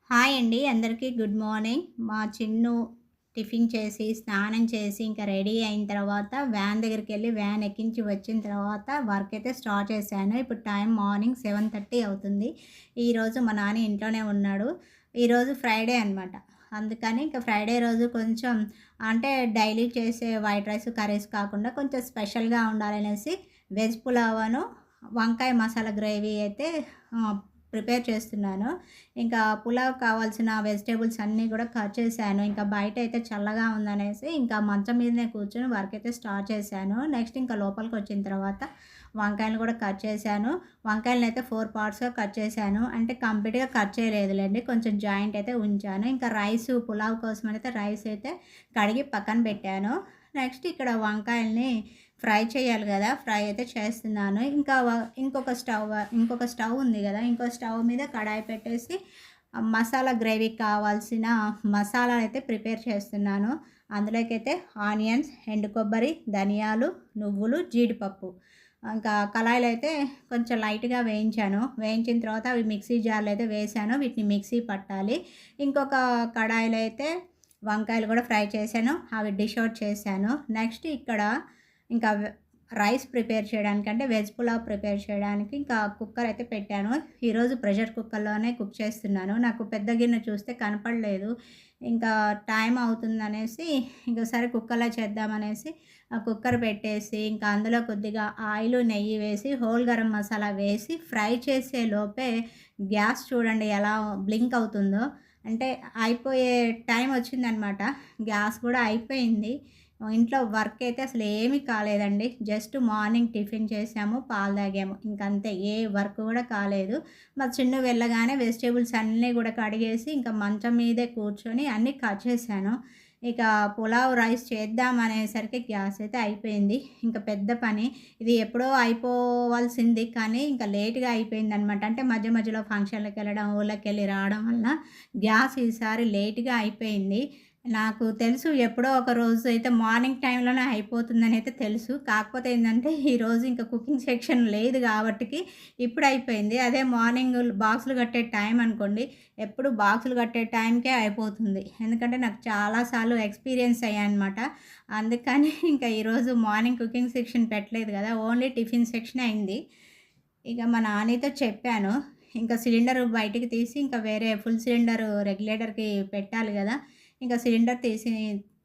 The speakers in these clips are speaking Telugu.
హాయ్ అండి. అందరికీ గుడ్ మార్నింగ్. మా చిన్ను టిఫిన్ చేసి, స్నానం చేసి, ఇంకా రెడీ అయిన తర్వాత వ్యాన్ దగ్గరికెళ్ళి వ్యాన్ ఎక్కించి వచ్చిన తర్వాత వర్క్ అయితే స్టార్ట్ చేశాను. ఇప్పుడు టైం మార్నింగ్ 7:30 అవుతుంది. ఈరోజు మా నాన్న ఇంట్లోనే ఉన్నాడు. ఈరోజు ఫ్రైడే అనమాట. అందుకని ఇంక ఫ్రైడే రోజు కొంచెం అంటే డైలీ చేసే వైట్ రైస్, కర్రీస్ కాకుండా కొంచెం స్పెషల్‌గా ఉండాలనేసి వెజ్ పులావను, వంకాయ మసాలా గ్రేవీ అయితే ప్రిపేర్ చేస్తున్నాను. ఇంకా పులావ్ కావాల్సిన వెజిటబుల్స్ అన్నీ కూడా కట్ చేశాను. ఇంకా బయటైతే చల్లగా ఉందనేసి ఇంకా మంచం మీదనే కూర్చొని వర్క్ అయితే స్టార్ట్ చేశాను. నెక్స్ట్ ఇంకా లోపలికొచ్చిన తర్వాత వంకాయలు కూడా కట్ చేశాను. వంకాయలనైతే 4 పార్ట్స్‌గా కట్ చేశాను. అంటే కంప్లీట్‌గా కట్ చేయలేదులెండి. కొంచెం జాయింట్ అయితే ఉంచాను. ఇంకా పులావ్ కోసమనైతే రైస్ అయితే కడిగి పక్కన పెట్టాను. నెక్స్ట్ ఇక్కడ వంకాయల్ని ఫ్రై చేయాలి గదా! ఫ్రై అయితే చేస్తున్నాను. ఇంకా ఇంకొక స్టవ్ ఉంది గదా! ఇంకో స్టవ్ మీద కడాయి పెట్టేసి మసాలా గ్రేవీకి కావాల్సిన మసాలా అయితే ప్రిపేర్ చేస్తున్నాను. అందులోకైతే ఆనియన్స్, ఎండు కొబ్బరి, ధనియాలు, నువ్వులు, జీడిపప్పు. ఇంకా కళాయిలో అయితే కొంచెం లైట్‌గా వేయించాను. వేయించిన తర్వాత అవి మిక్సీ జార్‌లో అయితే వేశాను. వీటిని మిక్సీ పట్టాలి. ఇంకొక కడాయిలో అయితే వంకాయలు కూడా ఫ్రై చేశాను. అవి డిష్ ఔట్ చేశాను. నెక్స్ట్ ఇక్కడ ఇంకా రైస్ ప్రిపేర్ చేయడానికి అంటే వెజ్ పులావ్ ప్రిపేర్ చేయడానికి ఇంకా కుక్కర్ అయితే పెట్టాను. ఈరోజు ప్రెషర్ కుక్కర్‌లోనే కుక్ చేస్తున్నాను. నాకు పెద్ద గిన్నె చూస్తే కనపడలేదు. ఇంకా టైం అవుతుందనేసి ఇంకోసారి కుక్కర్‌లో చేద్దామనేసి ఆ కుక్కర్ పెట్టేసి ఇంకా అందులో కొద్దిగా ఆయిలు, నెయ్యి వేసి హోల్ గరం మసాలా వేసి ఫ్రై చేసే లోపే గ్యాస్ చూడండి ఎలా బ్లింక్ అవుతుందో. అంటే అయిపోయే టైం వచ్చిందనమాట. గ్యాస్ కూడా అయిపోయింది. ఇంట్లో వర్క్ అయితే అసలు ఏమీ కాలేదండి. జస్ట్ మార్నింగ్ టిఫిన్ చేసాము, పాలు తాగాము. ఇంకంతే ఏ వర్క్ కూడా కాలేదు. మా చిన్ను వెళ్ళగానే వెజిటబుల్స్ అన్నీ కూడా కడిగేసి ఇంకా మంచం మీదే కూర్చొని అన్నీ కట్ చేశాను. ఇక పులావ్ రైస్ చేద్దాం అనేసరికి గ్యాస్ అయితే అయిపోయింది. ఇంక పెద్ద పని. ఇది ఎప్పుడో అయిపోవాల్సింది కానీ ఇంకా లేట్‌గా అయిపోయిందనమాట. అంటే మధ్య మధ్యలో ఫంక్షన్‌లకెళ్ళడం, ఊర్లకెళ్ళి రావడం వలన గ్యాస్ ఈసారి లేట్‌గా అయిపోయింది. నాకు తెలుసు ఎప్పుడో ఒక రోజు అయితే మార్నింగ్ టైంలోనే అయిపోతుందనైతే తెలుసు. కాకపోతే ఏందంటే, ఈరోజు ఇంక కుకింగ్ సెక్షన్ లేదు గాబట్టికి ఇప్పుడయిపోయింది. అదే మార్నింగ్ బాక్సులు కట్టే టైం అనుకోండి, ఎప్పుడు బాక్సులు కట్టే టైంకే అయిపోతుంది. ఎందుకంటే, నాకు చాలా సార్లు ఎక్స్‌పీరియన్స్ అయ్యాననమాట. అందుకని ఇంకా ఈరోజు మార్నింగ్ కుకింగ్ సెక్షన్ పెట్టలేదు గదా! ఓన్లీ టిఫిన్ సెక్షనే అయింది. ఇక మా నాన్నతో చెప్పాను. ఇంకా సిలిండరు బయటికి తీసి ఇంకా వేరే ఫుల్ సిలిండరు రెగ్యులేటర్‌కి పెట్టాలి గదా! ఇంకా సిలిండర్ తీసి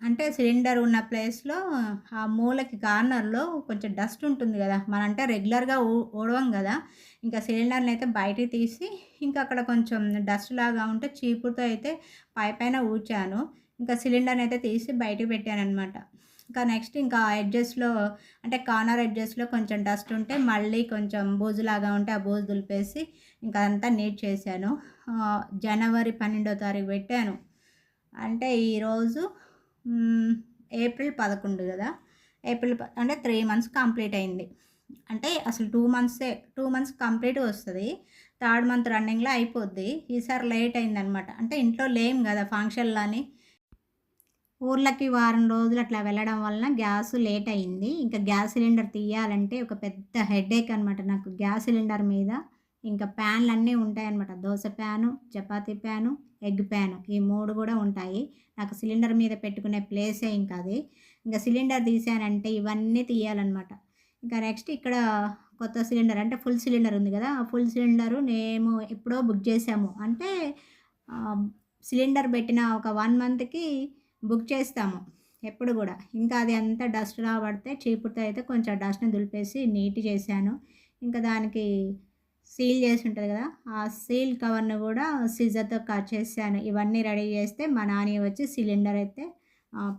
అంటే సిలిండర్ ఉన్న ప్లేస్‌లో ఆ మూలకి కార్నర్‌లో కొంచెం డస్ట్ ఉంటుంది గదా! మనంటే రెగ్యులర్‌గా ఊడవం గదా! ఇంకా సిలిండర్‌నయితే బయటికి తీసి ఇంకా అక్కడ కొంచెం డస్ట్ లాగా ఉంటే చీపురుతో అయితే పైపైన ఊడ్చాను. ఇంకా సిలిండర్‌నయితే తీసి బయటకి పెట్టాననమాట. ఇంకా నెక్స్ట్ ఇంకా ఎడ్జెస్‌లో అంటే కార్నర్ ఎడ్జెస్‌లో కొంచెం డస్ట్ ఉంటే మళ్ళీ కొంచెం బూజులాగా ఉంటే ఆ బూజు దులిపేసి ఇంకా అంతా నీట్ చేశాను. జనవరి 12వ తారీఖు పెట్టాను. అంటే ఈరోజు హ్మ్. ఏప్రిల్ 11 గదా! అంటే 3 మంత్స్ కంప్లీట్ అయింది. అంటే అసలు 2 మంత్స్ కంప్లీట్‌గా వస్తది. థర్డ్ మంత్ రన్నింగ్‌లో అయిపోద్ది. ఈసారి లేట్ అయిందనమాట. అంటే ఇంట్లో లేము గదా! ఫంక్షన్‌లని. ఊర్లకి వారం రోజులు అట్లా వెళ్ళడం వలన గ్యాస్ లేట్ అయింది. ఇంకా గ్యాస్ సిలిండర్ తీయాలంటే ఒక పెద్ద హెడేక్ అనమాట నాకు. గ్యాస్ సిలిండర్ మీద ఇంకా ప్యాన్‌లన్నీ ఉంటాయన్నమాట. Dosa pan, chapati pan, egg pan ఈ 3 గూడా ఉంటాయి. నాకు సిలిండర్ మీద పెట్టుకునే ప్లేసే ఇంకా అది. ఇంక సిలిండర్ తీశానంటే ఇవన్నీ తీయాలన్నమాట. ఇంకా నెక్స్ట్ ఇక్కడ కొత్త సిలిండర్ అంటే ఫుల్ సిలిండర్ ఉంది గదా! ఆ ఫుల్ సిలిండరు మేము ఎప్పుడో బుక్ జేసాము. అంటే ఆహ్, సిలిండర్ పెట్టిన ఒక 1 మంత్‌కి బుక్ చేస్తాము. ఎప్పుడు గూడా. ఇంకా అది అంతా డస్ట్‌లా పడితే చీపురుతో అయితే కొంచెం డస్ట్‌ని దులిపేసి నీట్ చేశాను. ఇంకా దానికి సీల్ చేసి ఉంటది గదా! ఆ సీల్ కవర్‌ని గూడా సిజర్‌తో కట్ చేశాను. ఇవన్నీ రెడీ చేస్తే మా నాన్నయ్య వచ్చి సిలిండర్ అయితే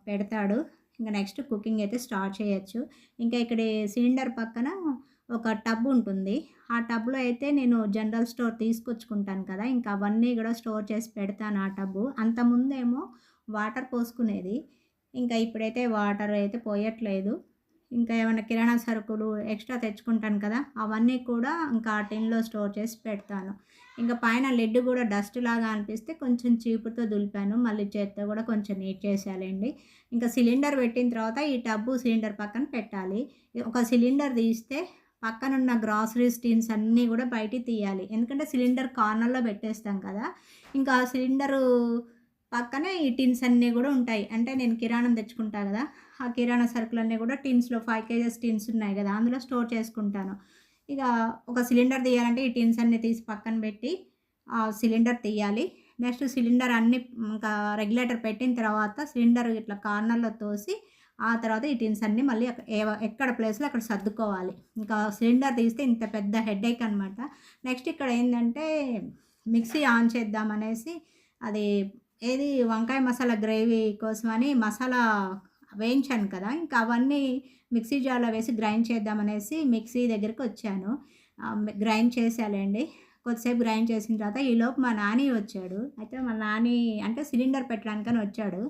పెడతాడు. ఇంక నెక్స్ట్ కుకింగ్ అయితే స్టార్ట్ చేయొచ్చు. ఇంకా ఇక్కడ సిలిండర్ పక్కన ఒక టబ్ ఉంటుంది. ఆ టబ్‌లో అయితే నేను జనరల్ స్టోర్ తీసుకొచ్చుకుంటాను కదా! ఇంకా అవన్నీ గూడా స్టోర్ చేసి పెడతాను ఆ టబ్బు. అంతకుముందేమో వాటర్ పోసుకునేది. ఇంకా ఇప్పుడైతే వాటర్ అయితే పోయట్లేదు. ఇంకా ఏమన్నా కిరాణా సరుకులు ఎక్స్‌ట్రా తెచ్చుకుంటాను కదా! అవన్నీ కూడా ఇంకా ఆ టిన్‌లో స్టోర్ చేసి పెడతాను. ఇంక పైన లిడ్ గూడా డస్ట్‌లాగా అనిపిస్తే కొంచెం చీపురుతో దులిపాను. మళ్ళీ చేత్తో గూడా కొంచెం నీట్ చేసేయాలండి. ఇంకా సిలిండర్ పెట్టిన తర్వాత ఈ టబ్బు సిలిండర్ పక్కన పెట్టాలి. ఒక సిలిండర్ తీస్తే పక్కనున్న గ్రాసరీస్ టిన్స్ అన్నీ గూడా బయటికి తీయాలి. ఎందుకంటే సిలిండర్ కార్నర్‌లో పెట్టేస్తాం కదా! ఇంకా ఆ సిలిండరు పక్కనే ఈ టిన్స్ అన్నీ గూడా ఉంటాయి. అంటే నేను కిరాణం తెచ్చుకుంటా గదా! ఆ కిరాణా సరుకులన్నీ గూడా టిన్స్‌లో 5 కేజెస్ టిన్స్ ఉన్నాయి గదా! అందులో స్టోర్ చేసుకుంటాను. ఇక ఒక సిలిండర్ తీయాలంటే ఈ టిన్స్ అన్నీ తీసి పక్కన పెట్టి ఆ సిలిండర్ తీయాలి. నెక్స్ట్ సిలిండర్ అన్నీ ఇంకా రెగ్యులేటర్ పెట్టిన తర్వాత సిలిండర్ ఇట్లా కార్నర్‌లో తోసి ఆ తర్వాత ఈ టిన్స్ అన్నీ మళ్ళీ ఎక్కడ ప్లేస్‌లో అక్కడ సర్దుకోవాలి. ఇంకా సిలిండర్ తీస్తే ఇంత పెద్ద హెడేక్ అనమాట. నెక్స్ట్ ఇక్కడ ఏందంటే మిక్సీ ఆన్ చేద్దామనేసి అది ఏది వంకాయ మసాలా గ్రేవీ కోసమని మసాలా వేయించాను కదా! ఇంకా అవన్నీ మిక్సీ జార్‌లో వేసి గ్రైండ్ చేద్దామనేసి మిక్సీ దగ్గరికొచ్చాను. గ్రైండ్ చేశాలేండి. కొద్దిసేపు గ్రైండ్ చేసిన తర్వాత ఈలోపు మా నాని వచ్చాడు. అయితే మా నాని అంటే సిలిండర్ పెట్టడానికని వచ్చాడు.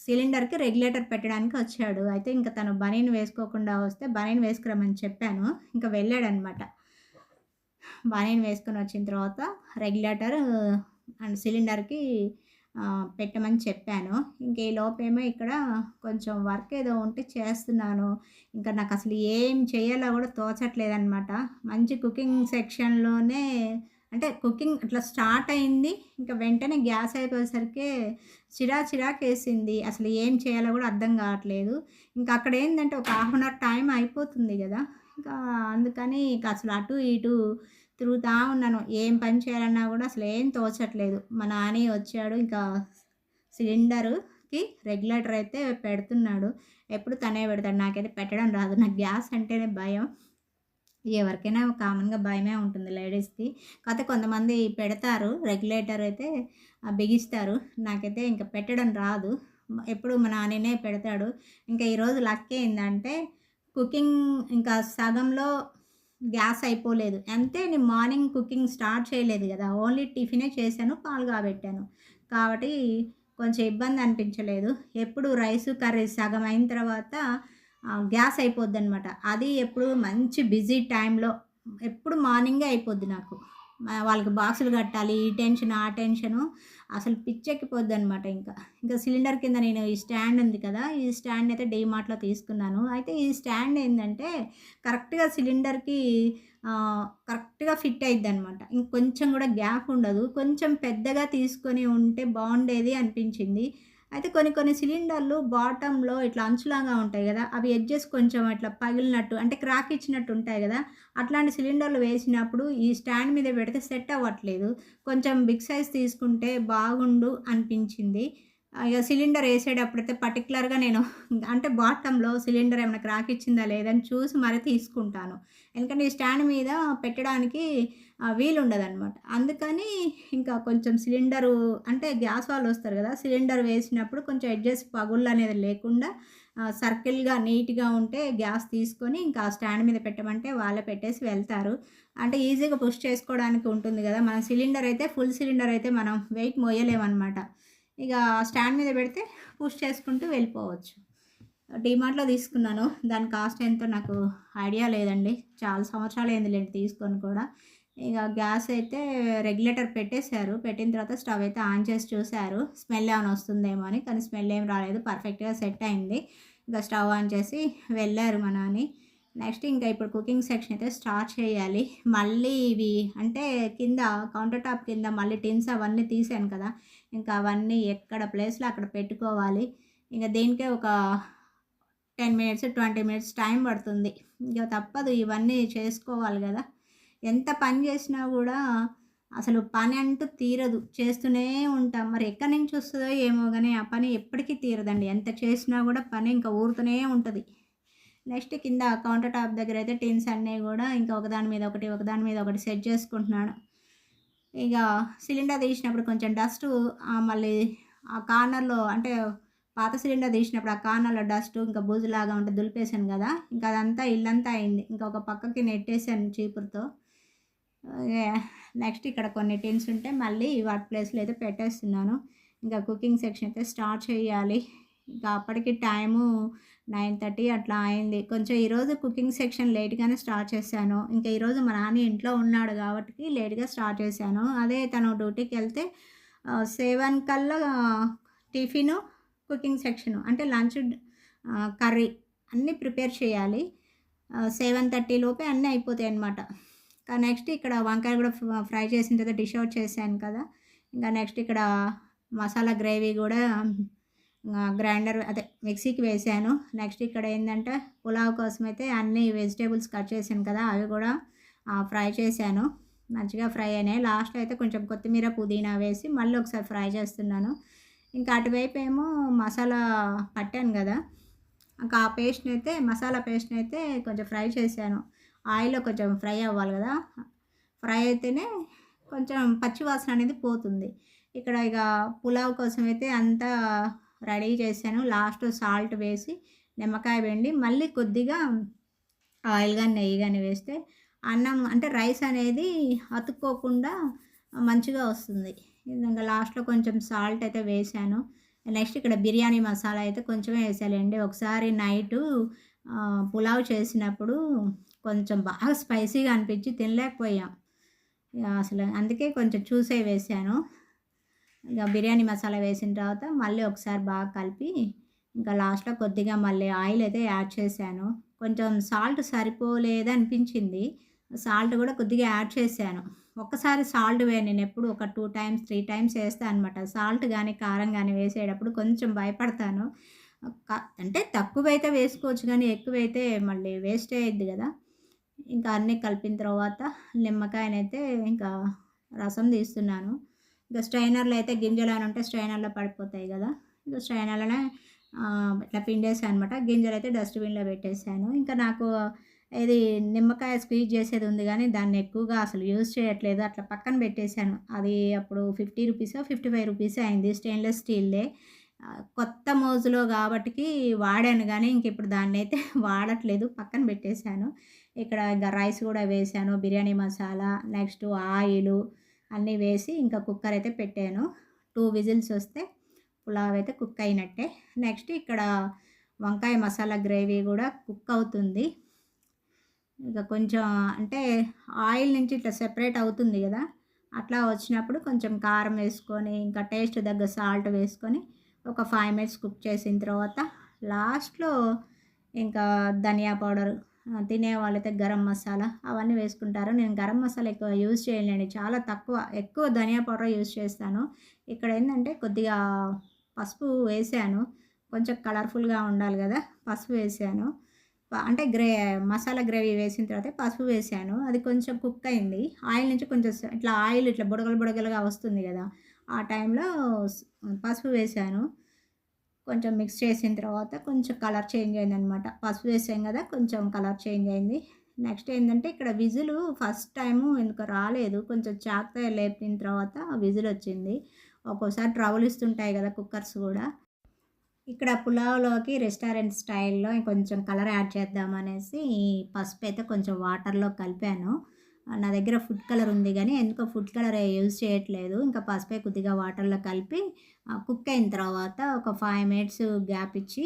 సిలిండర్‌కి రెగ్యులేటర్ పెట్టడానికి వచ్చాడు. అయితే ఇంక తను బనీన్ వేసుకోకుండా వస్తే బనీన్ వేసుకురమ్మని చెప్పాను. ఇంక వెళ్ళాడనమాట. బనీన్ వేసుకొనొచ్చిన తర్వాత రెగ్యులేటర్ అండ్ సిలిండర్‌కి పెట్టమని చెప్పాను. ఇంక ఈలోపేమో ఇక్కడ కొంచెం వర్క్ ఏదో ఉంటే చేస్తున్నాను. ఇంకా నాకసలు ఏం చేయాలో గూడా తోచట్లేదనమాట. మంచి కుకింగ్ సెక్షన్‌లోనే అంటే కుకింగ్ అట్లా స్టార్ట్ అయింది. ఇంక వెంటనే గ్యాస్ అయిపోయేసరికే చిరాకేసింది. అసలు ఏం చేయాలో గూడా అర్థం గావట్లేదు. ఇంకా అక్కడేందంటే ఒక హాఫ్ అన్ అవర్ టైం అయిపోతుంది గదా! ఇంకా అందుకని ఇక అసలు అటు ఇటు తిరుగుతా ఉన్నాను. ఏం పని చేయాలన్నా గూడా అసలేం తోచట్లేదు. మా నాని వచ్చాడు. ఇంకా సిలిండరుకి రెగ్యులేటర్ అయితే పెడుతున్నాడు. ఎప్పుడు తనే పెడతాడు. నాకైతే పెట్టడం రాదు. నాకు గ్యాస్ అంటేనే భయం. ఎవరికైనా కామన్‌గా భయమే ఉంటుంది లేడీస్‌కి. కాపోతే కొంతమంది పెడతారు. రెగ్యులేటర్ అయితే బిగిస్తారు. నాకైతే ఇంక పెట్టడం రాదు. ఎప్పుడు మా నాన్ననే పెడతాడు. ఇంకా ఈరోజు లక్ ఏందంటే కుకింగ్ ఇంకా సగంలో గ్యాస్ అయిపోలేదు. అంటే నేను మార్నింగ్ కుకింగ్ స్టార్ట్ చేయలేదు గదా! ఓన్లీ టిఫినే చేశాను. పాలు కాబెట్టాను. కాబట్టి కొంచెం ఇబ్బంది అనిపించలేదు. ఎప్పుడు రైసు, కర్రీ సగం అయిన తర్వాత గ్యాస్ అయిపోద్దనమాట. అది ఎప్పుడు మంచి బిజీ టైంలో ఎప్పుడు మార్నింగే అయిపోద్ది నాకు. వాళ్ళకి బాక్సులు కట్టాలి. ఈ టెన్షన్, ఆ టెన్షను అసలు పిచ్చెక్కిపోద్దనమాట ఇంకా. ఇంకా సిలిండర్ కింద నేను ఈ స్టాండ్ ఉంది కదా! ఈ స్టాండ్ అయితే డీమార్ట్‌లో తీసుకున్నాను. అయితే ఈ స్టాండ్ ఏందంటే కరెక్ట్‌గా సిలిండర్‌కి కరెక్ట్‌గా ఫిట్ అయిద్దనమాట. ఇంకొంచెం కూడా గ్యాప్ ఉండదు. కొంచెం పెద్దగా తీసుకొని ఉంటే బావుండేది అనిపించింది. అయితే కొన్ని కొన్ని సిలిండర్‌లు బాటమ్‌లో ఇట్లా అంచులాగా ఉంటాయి గదా! అవి ఎడ్జెస్ కొంచెం ఇట్లా పగిలినట్టు అంటే క్రాక్ ఇచ్చినట్టు ఉంటాయి గదా! అట్లాంటి సిలిండర్‌లు వేసినప్పుడు ఈ స్టాండ్ మీద పెడితే సెట్ అవ్వట్లేదు. కొంచెం బిగ్ సైజ్ తీసుకుంటే బాగుండు అనిపించింది. ఇగ సిలిండర్ ఏసేటప్పుడైతే పర్టిక్యులర్‌గా నేను అంటే బాటమ్‌లో సిలిండర్ ఏమైనా క్రాక్ ఇచ్చిందా లేదా అని చూసి మరి తీసుకుంటాను. ఎందుకంటే ఈ స్టాండ్ మీద పెట్టడానికి వీలుండదనమాట. అందుకని ఇంకా కొంచెం సిలిండరు అంటే గ్యాస్ వాళ్ళొస్తారు గదా! సిలిండర్ వేసినప్పుడు కొంచెం ఎడ్జెస్ పగుళ్ళనేది లేకుండా సర్కిల్‌గా నీట్‌గా ఉంటే గ్యాస్ తీసుకొని ఇంకా ఆ స్టాండ్ మీద పెట్టమంటే వాళ్ళే పెట్టేసి వెళ్తారు. అంటే ఈజీగా పుష్ చేసుకోవడానికి ఉంటుంది గదా! మన సిలిండర్ అయితే ఫుల్ సిలిండర్ అయితే మనం వెయిట్ మోయలేమనమాట. ఇక స్టాండ్ మీద పెడితే పుష్ చేసుకుంటూ వెళ్ళిపోవచ్చు. డీమార్ట్‌లో తీసుకున్నాను. దాని కాస్ట్ ఎంతో నాకు ఐడియా లేదండి. చాలా సంవత్సరాలయిందిలెండి తీసుకొని కూడా. ఇక గ్యాస్ అయితే రెగ్యులేటర్ పెట్టేశారు. పెట్టిన తర్వాత స్టవ్ అయితే ఆన్ చేసి చూసారు. స్మెల్ ఏమైనా వస్తుందేమో అని. కానీ స్మెల్ ఏం రాలేదు. పర్ఫెక్ట్‌గా సెట్ అయింది. ఇక స్టవ్ ఆన్ చేసి వెళ్ళారు మా నాని. నెక్స్ట్ ఇంకా ఇప్పుడు కుకింగ్ సెక్షన్ అయితే స్టార్ట్ చేయాలి. మళ్ళీ ఇవి అంటే కింద కౌంటర్ టాప్ కింద మళ్ళీ టిన్స్ అవన్నీ తీసాను కదా! ఇంకా అవన్నీ ఎక్కడ ప్లేస్‌లో అక్కడ పెట్టుకోవాలి. ఇంక దీనికే ఒక 10 మినిట్స్, 20 మినిట్స్ టైం పడుతుంది. ఇక తప్పదు ఇవన్నీ చేసుకోవాలి గదా! ఎంత పని చేసినా గూడా అసలు పని అంటూ తీరదు. చేస్తూనే ఉంటాం. మరి ఎక్కడి నుంచి వస్తదో ఏమో గానీ ఆ పని ఎప్పటికీ తీరదండి. ఎంత చేసినా గూడా పని ఇంకా ఊరుతూనే ఉంటది. నెక్స్ట్ కింద కౌంటర్ టాప్ దగ్గరైతే టిన్స్ అన్నీ గూడా ఇంకా ఒకదాని మీద ఒకటి, ఒకదాని మీద ఒకటి సెట్ చేసుకుంటున్నాను. ఇగ సిలిండర్ తీసినప్పుడు కొంచెం డస్టు మళ్ళీ ఆ కార్నర్‌లో అంటే పాత సిలిండర్ తీసినప్పుడు ఆ కార్నర్‌లో డస్టు ఇంకా బూజులాగా ఉంటే దులిపేసాను గదా! ఇంకా అదంతా ఇల్లంతా అయింది. ఇంకా ఒక పక్కకి నెట్టేసాను చీపురుతో. నెక్స్ట్ ఇక్కడ కొన్ని టిన్స్ ఉంటే మళ్ళీ వాటి ప్లేస్‌లో అయితే పెట్టేస్తున్నాను. ఇంకా కుకింగ్ సెక్షన్ అయితే స్టార్ట్ చేయాలి. ఇంకా అప్పటికి టైము 9:30 అట్లా అయింది. కొంచెం ఈరోజు కుకింగ్ సెక్షన్ లేట్‌గానే స్టార్ట్ చేశాను. ఇంకా ఈరోజు మా నాన్న ఇంట్లో ఉన్నాడు గాబట్టి లేట్‌గా స్టార్ట్ చేశాను. అదే తను డ్యూటీకెళ్తే 7 కల్లా టిఫిను, కుకింగ్ సెక్షను అంటే లంచ్ కర్రీ అన్నీ ప్రిపేర్ చేయాలి. 7:30 లోపే అన్నీ అయిపోతాయన్నమాట. ఇంకా నెక్స్ట్ ఇక్కడ వంకాయలు కూడా ఫ్రై చేసిన తర్వాత డిష్ అవుట్ చేశాను కదా! ఇంకా నెక్స్ట్ ఇక్కడ మసాలా గ్రేవీ గూడా గ్రైండర్ అదే మిక్సీకి వేశాను. నెక్స్ట్ ఇక్కడ ఏందంటే పులావ్ కోసమైతే అన్ని వెజిటబుల్స్ కట్ చేశాను కదా! అవి కూడా ఫ్రై చేశాను. మంచిగా ఫ్రై అయినాయి. లాస్ట్‌లో అయితే కొంచెం కొత్తిమీర, పుదీనా వేసి మళ్ళీ ఒకసారి ఫ్రై చేస్తున్నాను. ఇంకా అటువైపేమో మసాలా పట్టాను గదా! ఇంకా ఆ పేస్ట్‌నైతే మసాలా పేస్ట్‌నైతే కొంచెం ఫ్రై చేశాను. ఆయిల్‌లో కొంచెం ఫ్రై అవ్వాలి గదా! ఫ్రై అయితేనే కొంచెం పచ్చి వాసన అనేది పోతుంది. ఇక్కడ ఇక పులావ్ కోసమైతే అంతా రెడీ చేశాను. లాస్ట్ సాల్ట్ వేసి, నిమ్మకాయ పిండి మళ్ళీ కొద్దిగా ఆయిల్ గాని, నెయ్యి గాని వేస్తే అన్నం అంటే రైస్ అనేది అతుక్కోకుండా మంచిగా వస్తుంది. ఇంక లాస్ట్‌లో కొంచెం సాల్ట్ అయితే వేశాను. నెక్స్ట్ ఇక్కడ బిర్యానీ మసాలా అయితే కొంచెమే వేసాలేండి. ఒకసారి నైటు పులావ్ చేసినప్పుడు కొంచెం బాగా స్పైసీగా అనిపించి తినలేకపోయాం. అసలు అందుకే కొంచెం చూసే వేశాను. ఇక బిర్యానీ మసాలా వేసిన తర్వాత మళ్ళీ ఒకసారి బాగా కలిపి, ఇంకా లాస్ట్‌లో కొద్దిగా మళ్ళీ ఆయిల్ అయితే యాడ్ చేశాను. కొంచెం సాల్ట్ సరిపోలేదనిపించింది. సాల్ట్ కూడా కొద్దిగా యాడ్ చేశాను. ఒక్కసారి సాల్ట్ వేయను నేనెప్పుడు ఒక 2 టైమ్స్, 3 టైమ్స్ ఏస్తా అనమాట. సాల్ట్ గానీ, కారం గానీ వేసేటప్పుడు కొంచెం భయపడతాను. క అంటే తక్కువైతే వేసుకోవచ్చు గానీ, ఎక్కువైతే మళ్ళీ వేస్ట్ అయ్యిద్ది గదా! ఇంకా అన్నీ కలిపిన తర్వాత నిమ్మకాయనైతే ఇంకా రసం తీస్తున్నాను. ఇంకా స్ట్రైనర్‌లో అయితే గింజలేమైనా ఉంటే స్ట్రైనర్‌లో పడిపోతాయి గదా! ఇంకా స్ట్రైనర్‌లోనే ఇట్లా పిండేసాను అనమాట. గింజలైతే డస్ట్‌బిన్‌లో పెట్టేసాను. ఇంకా నాకు ఇది నిమ్మకాయ స్క్వీజ్ చేసేది ఉంది గానీ, దాన్ని ఎక్కువగా అసలు యూజ్ చేయట్లేదు. అట్లా పక్కన పెట్టేసాను. అది అప్పుడు రూ. 50 55 అయింది. స్టెయిన్‌లెస్ స్టీల్‌దే. కొత్త మోజులో గాబటికి వాడాను గానీ, ఇంకిప్పుడు దాన్నైతే వాడట్లేదు. పక్కన పెట్టేసాను. ఇక్కడ ఇంక రైస్ గూడా వేశాను. బిర్యానీ మసాలా, నెక్స్ట్ ఆయిలు అన్నీ వేసి ఇంకా కుక్కర్ అయితే పెట్టాను. 2 విజిల్స్ వస్తే పులావ్ అయితే కుక్ అయినట్టే. నెక్స్ట్ ఇక్కడ వంకాయ మసాలా గ్రేవీ గూడా కుక్ అవుతుంది. ఇక కొంచెం అంటే ఆయిల్ నుంచి ఇట్లా సెపరేట్ అవుతుంది గదా! అట్లా వచ్చినప్పుడు కొంచెం కారం వేసుకొని, ఇంకా టేస్ట్ తగ్గ సాల్ట్ వేసుకొని, ఒక 5 మినిట్స్ కుక్ చేసిన తర్వాత లాస్ట్‌లో ఇంకా ధనియా పౌడర్ తినేవాళ్ళైతే గరం మసాలా అవన్నీ వేసుకుంటారు. నేను గరం మసాలా ఎక్కువ యూజ్ చేయనులెండి. చాలా తక్కువ. ఎక్కువ ధనియా పౌడర్ యూజ్ చేస్తాను. ఇక్కడ ఏందంటే కొద్దిగా పసుపు వేశాను. కొంచెం కలర్‌ఫుల్‌గా ఉండాలి గదా! పసుపు వేశాను. అంటే మసాలా గ్రేవీ వేసిన తర్వాత పసుపు వేశాను. అది కొంచెం కుక్ అయింది. ఆయిల్ నుంచి కొంచెం ఇట్లా ఆయిల్ ఇట్లా బుడగలు బుడగలుగా వస్తుంది గదా! ఆ టైంలో స్ పసుపు వేశాను. కొంచెం మిక్స్ చేసిన తర్వాత కొంచెం కలర్ చేంజ్ అయిందనమాట. పసుపు వేసాం గదా! కొంచెం కలర్ చేంజ్ అయింది. నెక్స్ట్ ఏందంటే ఇక్కడ విజిలు ఫస్ట్ టైము ఎందుకో రాలేదు. కొంచెం చాకుతో లేపిన తర్వాత విజిలొచ్చింది. ఒక్కోసారి ట్రబుల్ ఇస్తుంటాయి గదా! కుక్కర్స్ గూడా. ఇక్కడ పులావ్‌లోకి రెస్టారెంట్ స్టైల్‌లో ఇంకొంచెం కలర్ యాడ్ చేద్దామనేసి పసుపయితే కొంచెం వాటర్‌లో కలిపాను. నా దగ్గర ఫుడ్ కలర్ ఉంది గానీ, ఎందుకో ఫుడ్ కలర్ యూజ్ చేయట్లేదు. ఇంకా పసుపే కొద్దిగా వాటర్‌లో కలిపి కుక్ అయిన తర్వాత ఒక 5 మినిట్స్ గ్యాప్ ఇచ్చి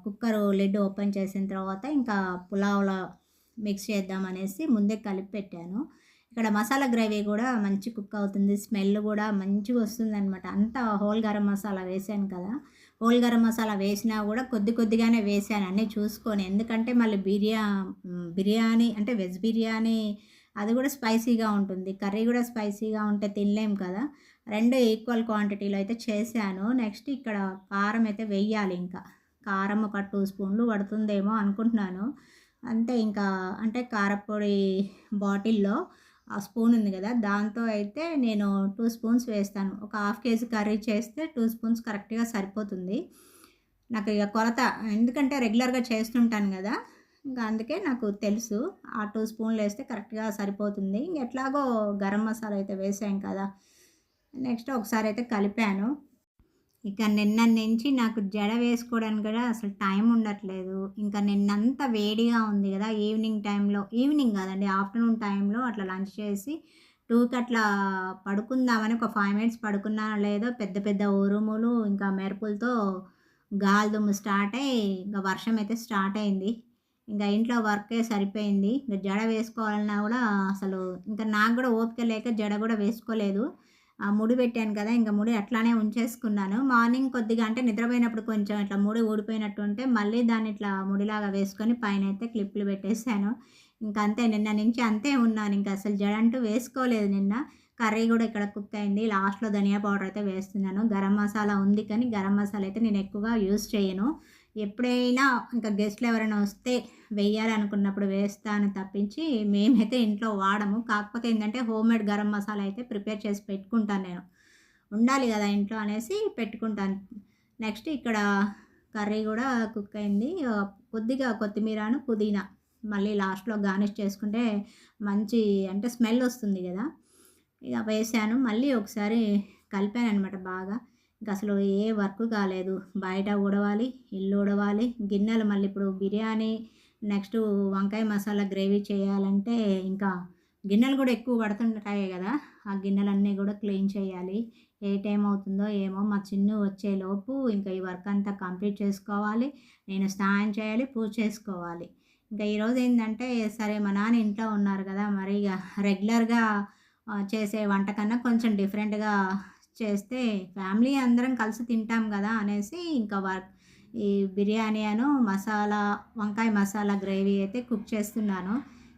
కుక్కరు లిడ్ ఓపెన్ చేసిన తర్వాత ఇంకా పులావ్‌లో మిక్స్ చేద్దామనేసి ముందే కలిపి పెట్టాను. ఇక్కడ మసాలా గ్రేవీ గూడా మంచి కుక్ అవుతుంది. స్మెల్ గూడా మంచిగొస్తుందనమాట. అంతా హోల్ గరం మసాలా వేశాను కదా! హోల్ గరం మసాలా వేసినా గూడా కొద్ది కొద్దిగానే వేశాను అన్నీ చూసుకొని. ఎందుకంటే మళ్ళీ బిర్యానీ అంటే వెజ్ బిర్యానీ అది గూడా స్పైసీగా ఉంటుంది. కర్రీ గూడా స్పైసీగా ఉంటే తినలేం కదా! 2 ఈక్వల్ క్వాంటిటీలో అయితే చేశాను. నెక్స్ట్ ఇక్కడ కారం అయితే వెయ్యాలి ఇంకా. కారం ఒక 2 స్పూన్లు పడుతుందేమో అనుకుంటున్నాను. అంతే ఇంకా అంటే కారప్పొడి బాటిల్‌లో ఆ స్పూన్ ఉంది గదా! దాంతో అయితే నేను 2 స్పూన్స్ వేస్తాను. ఒక హాఫ్ కేజీ కర్రీ చేస్తే 2 స్పూన్స్ కరెక్ట్‌గా సరిపోతుంది. నాకు ఇగ కొలత ఎందుకంటే రెగ్యులర్‌గా చేస్తుంటాను గదా! ఇంకా అందుకే నాకు తెలుసు. ఆ 2 స్పూన్‌లేస్తే కరెక్ట్‌గా సరిపోతుంది. ఇంక ఎట్లాగో గరం మసాలా అయితే వేసాం కదా! నెక్స్ట్ ఒకసారైతే కలిపాను. ఇక నిన్నటి నుంచి నాకు జడ వేసుకోవడానికి కూడా అసలు టైం ఉండట్లేదు. ఇంకా నిన్నంతా వేడిగా ఉంది గదా! ఈవినింగ్ టైంలో ఈవినింగ్ గాదండి ఆఫ్టర్‌నూన్ టైంలో అట్లా లంచ్ చేసి 2కి అట్లా పడుకుందామని ఒక 5 మినిట్స్ పడుకున్నానో లేదో పెద్ద పెద్ద ఉరుములు, ఇంకా మెరుపులతో గాలిదుమ్ము స్టార్ట్ అయ్యి ఇంక వర్షం అయితే స్టార్ట్ అయింది. ఇంక ఇంట్లో వర్కే సరిపోయింది. ఇంక జడ వేసుకోవాలన్నా గూడా అసలు ఇంక నాకు గూడా ఓపిక లేక జడ గూడా వేసుకోలేదు. ఆ ముడి పెట్టాను కదా! ఇంక ముడి అట్లానే ఉంచేసుకున్నాను. మార్నింగ్ కొద్దిగా అంటే నిద్రపోయినప్పుడు కొంచెం ఇట్లా ముడి ఊడిపోయినట్టు ఉంటే మళ్ళీ దాన్ని ఇట్లా ముడిలాగా వేసుకొని పైనైతే క్లిప్పులు పెట్టేసాను. ఇంక అంతే నిన్న నుంచి అంతే ఉన్నాను. ఇంక అసలు జడంటూ వేసుకోలేదు నిన్న. కర్రీ గూడా ఇక్కడ కుక్ అయింది. లాస్ట్‌లో ధనియా పౌడర్ అయితే వేస్తున్నాను. గరం మసాలా ఉంది కానీ గరం మసాలా అయితే నేను ఎక్కువగా యూజ్ చేయను. ఎప్పుడైనా ఇంకా గెస్ట్‌లు ఎవరైనా వస్తే వెయ్యాలనుకున్నప్పుడు వేస్తాను తప్పించి, మేమైతే ఇంట్లో వాడము. కాకపోతే ఏంటంటే, హోమ్‌మేడ్ గరం మసాలా అయితే ప్రిపేర్ చేసి పెట్టుకుంటాను నేను. ఉండాలి గదా ఇంట్లో అనేసి పెట్టుకుంటాను. నెక్స్ట్ ఇక్కడ కర్రీ గూడా కుక్ అయింది. కొద్దిగా కొత్తిమీరను, పుదీనా మళ్ళీ లాస్ట్‌లో గార్నిష్ చేసుకుంటే మంచి అంటే స్మెల్ ఒస్తుంది గదా! ఇక వేశాను. మళ్ళీ ఒకసారి కలిపాననమాట బాగా. ఇంకసలు ఏ వర్క్ కాలేదు. బయట ఊడవాలి, ఇల్లు ఊడవాలి, గిన్నెలు మళ్ళీ ఇప్పుడు బిర్యానీ, నెక్స్టు వంకాయ మసాలా గ్రేవీ చేయాలంటే ఇంకా గిన్నెలు గూడా ఎక్కువ పడుతుంటాయి గదా! ఆ గిన్నెలన్నీ గూడా క్లీన్ చేయాలి. ఏ టైం అవుతుందో ఏమో! మా చిన్ను వచ్చేలోపు ఇంకా ఈ వర్క్ అంతా కంప్లీట్ చేసుకోవాలి. నేను స్నానం చేయాలి, పూజ చేసుకోవాలి. ఇంకా ఈరోజు ఏందంటే సరే మా నాన్న ఇంట్లో ఉన్నారు గదా! మరి ఇగ రెగ్యులర్‌గా చేసే వంట కన్నా కొంచెం డిఫరెంట్‌గా చేస్తే ఫ్యామిలీ అందరం కలిసి తింటాం గదా! అనేసి ఇంకా ఈ బిర్యానీ మసాలా వంకాయ మసాలా గ్రేవీ అయితే కుక్ చేస్తున్నాను.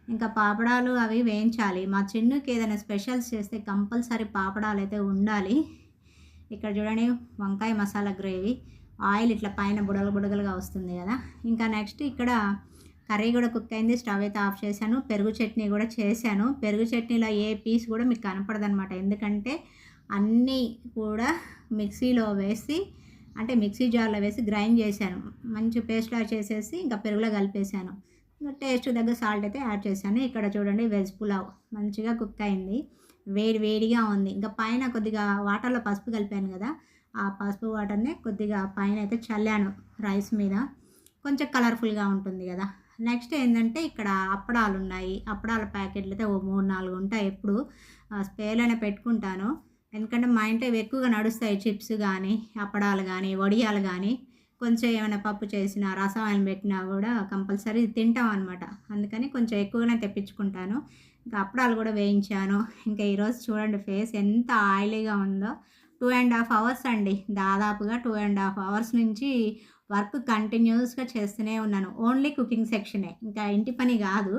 ఇంకా పాపడాలు అవి వేయించాలి. మా చిన్నుకి ఏదైనా స్పెషల్స్ చేస్తే కంపల్సరీ పాపడాలైతే ఉండాలి. ఇక్కడ చూడండి వంకాయ మసాలా గ్రేవీ. ఆయిల్ ఇట్లా పైన బుడగలు బుడగలుగా వస్తుంది గదా! ఇంకా నెక్స్ట్ ఇక్కడ కర్రీ గూడా కుక్ అయింది. స్టవ్ అయితే ఆఫ్ చేశాను. పెరుగు చట్నీ గూడా చేశాను. పెరుగు చట్నీలో ఏ పీస్ గూడా మీకు కనపడదనమాట. ఎందుకంటే అన్నీ కూడా మిక్సీలో వేసి అంటే మిక్సీ జార్‌లో వేసి గ్రైండ్ చేశాను. మంచి పేస్ట్‌లా చేసేసి ఇంకా పెరుగులో కలిపేశాను. ఇంక టేస్ట్‌కి తగ్గ సాల్ట్ అయితే యాడ్ చేశాను. ఇక్కడ చూడండి వెజ్ పులావ్ మంచిగా కుక్ అయింది. వేడి వేడిగా ఉంది. ఇంకా పైన కొద్దిగా వాటర్‌లో పసుపు కలిపాను గదా! ఆ పసుపు వాటర్‌ని కొద్దిగా పైనైతే చల్లాను రైస్ మీద. కొంచెం కలర్‌ఫుల్‌గా ఉంటుంది గదా! నెక్స్ట్ ఏందంటే ఇక్కడ అప్పడాలున్నాయి. అప్పడాల ప్యాకెట్లయితే ఓ 3, 4 ఉంటాయి ఎప్పుడు. స్పేర్‌లోనే పెట్టుకుంటాను. ఎందుకంటే మా ఇంట్లో ఇవి ఎక్కువగా నడుస్తాయి. చిప్స్ గానీ, అప్పడాలు గానీ, వడియాలు గానీ, కొంచెం ఏమైనా పప్పు చేసినా, రసాయనం పెట్టినా గూడా కంపల్సరీ తింటాం అనమాట. అందుకని కొంచెం ఎక్కువగానే తెప్పించుకుంటాను. ఇంకా అప్పడాలు గూడా వేయించాను. ఇంకా ఈరోజు చూడండి ఫేస్ ఎంత ఆయిలీగా ఉందో. 2 ½ అవర్స్ అండి. దాదాపుగా 2 ½ అవర్స్ నుంచి వర్క్ కంటిన్యూస్‌గా చేస్తూనే ఉన్నాను. ఓన్లీ కుకింగ్ సెక్షనే. ఇంకా ఇంటి పని గాదు.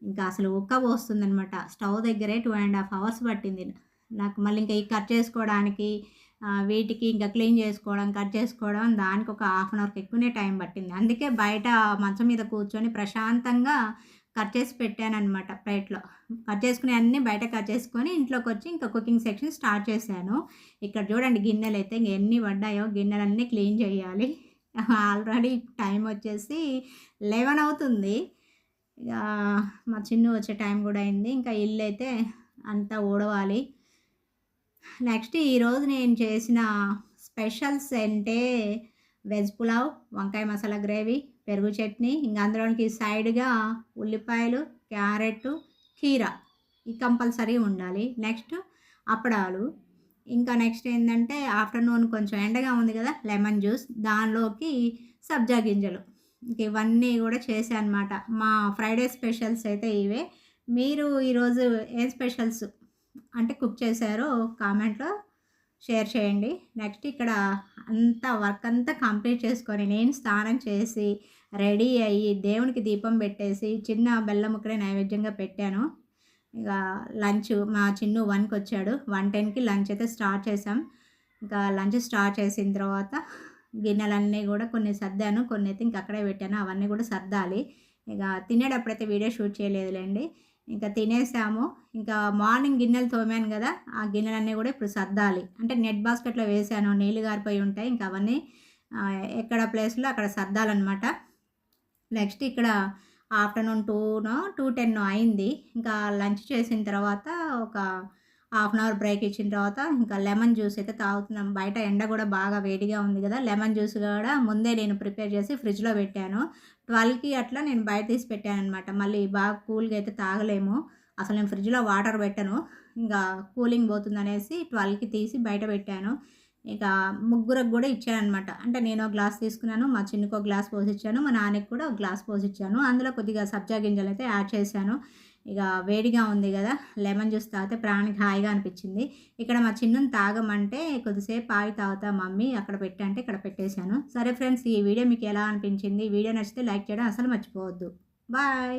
ఇంకా అసలు ఉక్కబోస్తుందనమాట. స్టవ్ దగ్గరే 2 ½ అవర్స్ పట్టింది. నాకు మళ్ళీ ఇంకా ఈ కట్ చేసుకోవడానికి వీటికి ఇంకా క్లీన్ చేసుకోవడం, కట్ చేసుకోవడం దానికి ఒక హాఫ్ అన్ అవర్‌కి ఎక్కువనే టైం పట్టింది. అందుకే బయట మంచం మీద కూర్చొని ప్రశాంతంగా కట్ చేసి పెట్టాననమాట ప్లేట్‌లో. కట్ చేసుకునేయన్నీ బయట కట్ చేసుకొని ఇంట్లోకొచ్చి ఇంకా కుకింగ్ సెక్షన్ స్టార్ట్ చేశాను. ఇక్కడ చూడండి గిన్నెలైతే ఎన్ని పడ్డాయో గిన్నెలన్నీ క్లీన్ చేయాలి. ఆల్రెడీ టైం వచ్చేసి 11 అవుతుంది. ఇక మా చిన్ను వచ్చే టైం కూడా అయింది. ఇంకా ఇల్లైతే అంతా ఊడవాలి. నెక్స్ట్ ఈరోజు నేను చేసిన స్పెషల్స్ అంటే వెజ్ పులావ్, వంకాయ మసాలా గ్రేవీ, పెరుగు చట్నీ, ఇంక అందులోనికి సైడ్‌గా ఉల్లిపాయలు, క్యారెట్టు, కీరా ఇది కంపల్సరీ ఉండాలి. నెక్స్ట్ అప్పడాలు. ఇంకా నెక్స్ట్ ఏందంటే ఆఫ్టర్‌నూన్ కొంచెం ఎండగా ఉంది గదా! లెమన్ జ్యూస్ దానిలోకి సబ్జా గింజలు. ఇంక ఇవన్నీ గూడా చేశానన్నమాట. మా ఫ్రైడే స్పెషల్స్ అయితే ఇవే. మీరు ఈరోజు ఏం స్పెషల్స్ అంటే కుక్ చేశారో కామెంట్‌లో షేర్ చేయండి. నెక్స్ట్ ఇక్కడ అంతా వర్క్ అంతా కంప్లీట్ చేసుకొని నేను స్నానం చేసి, రెడీ అయ్యి, దేవునికి దీపం పెట్టేసి, చిన్న బెల్లం ముక్కనే నైవేద్యంగా పెట్టాను. ఇక లంచ్ మా చిన్ను 1కి వచ్చాడు. 1:10కి లంచ్ అయితే స్టార్ట్ చేసాం. ఇంకా లంచ్ స్టార్ట్ చేసిన తర్వాత గిన్నెలన్నీ గూడా కొన్ని సర్దాను. కొన్నైతే ఇంక అక్కడే పెట్టాను. అవన్నీ గూడా సర్దాలి. ఇక తినేటప్పుడైతే వీడియో షూట్ చేయలేదులెండి. ఇంకా తినేసాము. ఇంకా మార్నింగ్ గిన్నెలు తోమాను గదా! ఆ గిన్నెలన్నీ గూడా ఇప్పుడు సర్దాలి. అంటే నెట్ బాస్కెట్‌లో వేశాను. నీళ్లు గారిపోయి ఉంటాయి. ఇంకా అవన్నీ ఎక్కడ ప్లేస్‌లో అక్కడ సర్దాలనమాట. నెక్స్ట్ ఇక్కడ ఆఫ్టర్‌నూన్ 2:10 అయింది. ఇంకా లంచ్ చేసిన తర్వాత ఒక హాఫ్ అన్ అవర్ బ్రేక్ ఇచ్చిన తర్వాత ఇంకా లెమన్ జ్యూస్ అయితే తాగుతున్నాం. బయట ఎండ గూడా బాగా వేడిగా ఉంది గదా! లెమన్ జ్యూస్ గూడా ముందే నేను ప్రిపేర్ చేసి ఫ్రిడ్జ్‌లో పెట్టాను. 12కి అట్లా నేను బయట తీసి పెట్టాననమాట. మళ్ళీ బాగా కూల్‌గా అయితే తాగలేము. అసలు నేను ఫ్రిడ్జ్‌లో వాటర్ పెట్టను. ఇంకా కూలింగ్ పోతుందనేసి 12కి తీసి బయట పెట్టాను. ఇక ముగ్గురికి గూడా ఇచ్చాననమాట. అంటే నేను ఒక గ్లాస్ తీసుకున్నాను. మా చిన్నుకో గ్లాస్ పోసిచ్చాను. మా నాన్నకి కూడా ఒక గ్లాస్ పోసిచ్చాను. అందులో కొద్దిగా సబ్జా గింజలైతే యాడ్ చేశాను. ఇక వేడిగా ఉంది కదా, లెమన్ జ్యూస్ తాగితే ప్రాణానికి హాయిగా అనిపించింది. ఇక్కడ మా చిన్నుని తాగమంటే కొద్దిసేపు ఆగి తాగుతా మమ్మీ అక్కడ పెట్టంటే ఇక్కడ పెట్టేశాను. సరే ఫ్రెండ్స్, ఈ వీడియో మీకు ఎలా అనిపించింది? ఈ వీడియో నచ్చితే లైక్ చేయడం అసలు మర్చిపోవద్దు. బాయ్.